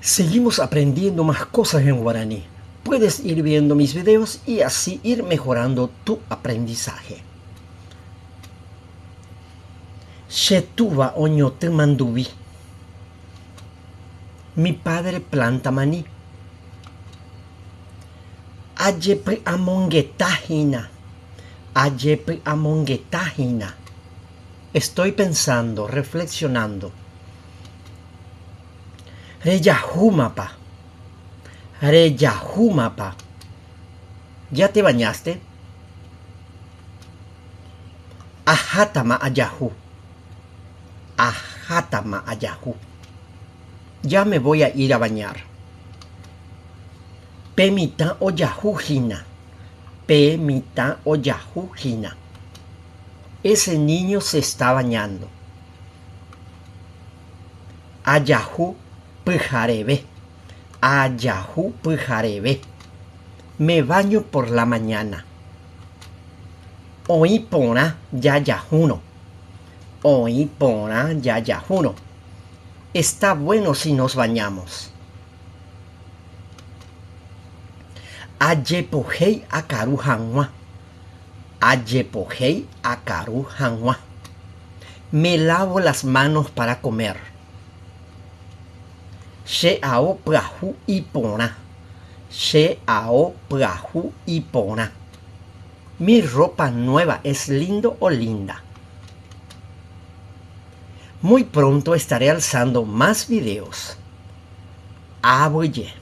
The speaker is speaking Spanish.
Seguimos aprendiendo más cosas en guaraní. Puedes ir viendo mis videos y así ir mejorando tu aprendizaje. Shetuva oñote mandubi. Mi padre planta maní. Ayepi amongetajina. Ayepi amongetajina. Estoy pensando, reflexionando. Reyahumapa. Reyahumapa. ¿Ya te bañaste? Ajatama ayahu. Ajatama ayahu. Ya me voy a ir a bañar. Pemita oyahujina. Pemita oyahujina. Ese niño se está bañando. Ayahu pujarebe. Ayahu pujarebe. Me baño por la mañana. Oipona yayahuno. Oipona yayahuno. Está bueno si nos bañamos. Ayepohei akaru hanwa. Ayepohei akaru hanwa. Me lavo las manos para comer. Sheao prahu ipona. Sheao prahu ipona. Mi ropa nueva es lindo o linda. Muy pronto estaré alzando más videos. Aboye.